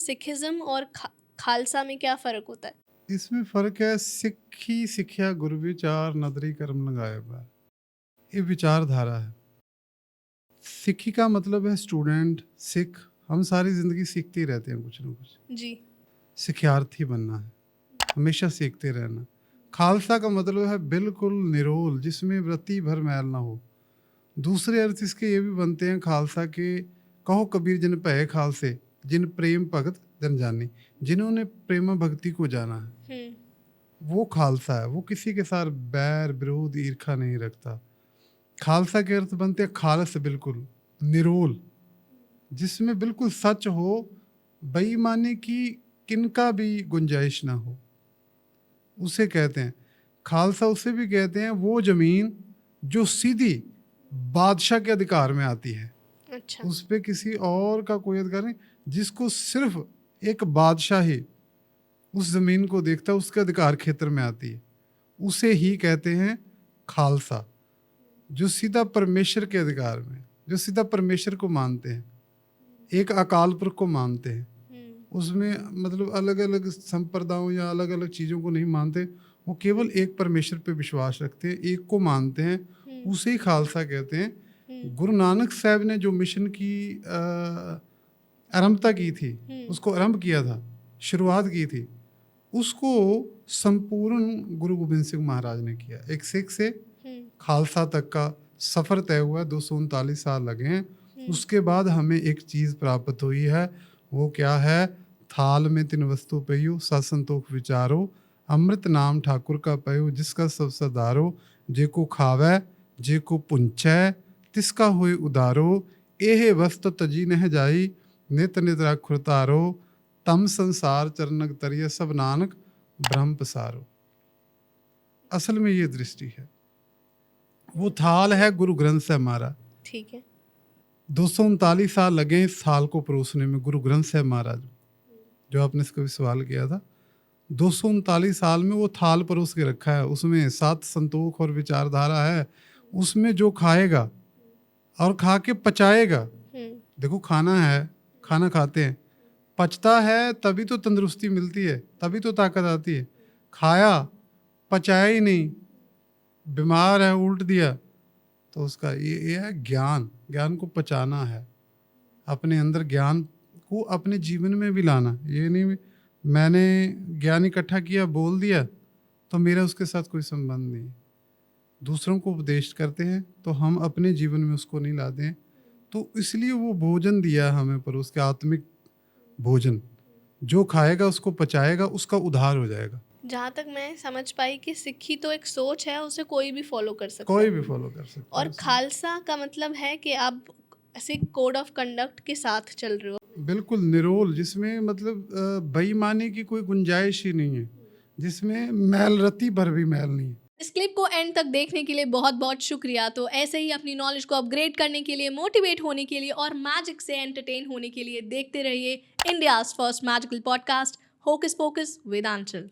Sikhism और खालसा में क्या फ़र्क होता है? इसमें फ़र्क है, सिक्खी सिक्ख्या गुर विचार नदरी कर्म लगाए बार। ये विचारधारा है। सिक्खी का मतलब है स्टूडेंट, सिख। हम सारी ज़िंदगी सीखते ही रहते हैं कुछ ना कुछ। जी। सिख्यार्थी बनना है, हमेशा सीखते रहना। खालसा का मतलब है बिल्कुल निरोल, जिसमें रत्ती भर मैल ना हो। दूसरे अर्थ इसके ये भी बनते हैं खालसा के, कहो कबीर जिन भये खालसे, जिन प्रेम भगत जन जानी। जिन्होंने प्रेम भक्ति को जाना है वो खालसा है। वो किसी के साथ बैर विरोध ईर्खा नहीं रखता। खालसा के अर्थ बनते हैं खालस, बिल्कुल निरोल, जिसमें बिल्कुल सच हो, बेईमानी की किनका भी गुंजाइश ना हो, उसे कहते हैं खालसा। उसे भी कहते हैं वो जमीन जो सीधी बादशाह के अधिकार में आती है। अच्छा। उस पे किसी और का कोई अधिकार नहीं, जिसको सिर्फ एक बादशाह ही उस जमीन को देखता है, उसके अधिकार क्षेत्र में आती है, उसे ही कहते हैं खालसा। जो सीधा परमेश्वर के अधिकार में, जो सीधा परमेश्वर को मानते हैं, एक अकाल पुरख को मानते हैं। उसमें मतलब अलग अलग संप्रदायों या अलग अलग चीज़ों को नहीं मानते, वो केवल एक परमेश्वर पे विश्वास रखते हैं, एक को मानते हैं, उसे ही खालसा कहते हैं। गुरु नानक साहब ने जो मिशन की आरंभता की थी, उसको आरंभ किया था, शुरुआत की थी, उसको संपूर्ण गुरु गोबिंद सिंह महाराज ने किया। एक सिख से खालसा तक का सफ़र तय हुआ, 239 साल लगे हैं। उसके बाद हमें एक चीज़ प्राप्त हुई है, वो क्या है? थाल में तीन वस्तु पयो, सत संतोख विचारो, अमृत नाम ठाकुर का पयो, जिसका सब सदारो, जे को खावे जे को पुंचै, तिसका होए उदारो, एहे वस्तु तजी नह जाई, नित नित रख तारो, तम संसार चरणक तरिय, सब नानक ब्रह्म पसारो। असल में ये दृष्टि है। वो थाल है गुरु ग्रंथ साहब महाराज। ठीक है। 239 साल लगे इस थाल को परोसने में, गुरु ग्रंथ साहब महाराज, जो आपने इसका भी सवाल किया था। 239 साल में वो थाल परोस के रखा है, उसमें 7 संतोख और विचारधारा है। उसमें जो खाएगा और खा के पचाएगा, देखो खाना है, खाना खाते हैं, पचता है तभी तो तंदुरुस्ती मिलती है, तभी तो ताकत आती है। खाया, पचाया ही नहीं, बीमार है, उल्ट दिया, तो उसका ये है ज्ञान। ज्ञान को पचाना है, अपने अंदर ज्ञान को अपने जीवन में भी लाना। ये नहीं मैंने ज्ञान इकट्ठा किया, बोल दिया, तो मेरा उसके साथ कोई संबंध नहीं। दूसरों को उपदेश करते हैं तो हम अपने जीवन में उसको नहीं लाते हैं। तो इसलिए वो भोजन दिया हमें, पर उसके आत्मिक भोजन, जो खाएगा उसको पचाएगा, उसका उद्धार हो जाएगा। जहाँ तक मैं समझ पाई कि सिक्खी तो एक सोच है, उसे कोई भी फॉलो कर सकता कोई है। भी फॉलो कर सकता और है। खालसा का मतलब है कि आप सिख कोड ऑफ कंडक्ट के साथ चल रहे हो। बिल्कुल निरोल, जिसमें मतलब बेईमानी की कोई गुंजाइश ही नहीं है, जिसमें मैल रत्ती भर भी मैल नहीं है। इस क्लिप को एंड तक देखने के लिए बहुत बहुत शुक्रिया। तो ऐसे ही अपनी नॉलेज को अपग्रेड करने के लिए, मोटिवेट होने के लिए और मैजिक से एंटरटेन होने के लिए देखते रहिए India's first magical podcast hocus pocus with Aanchal.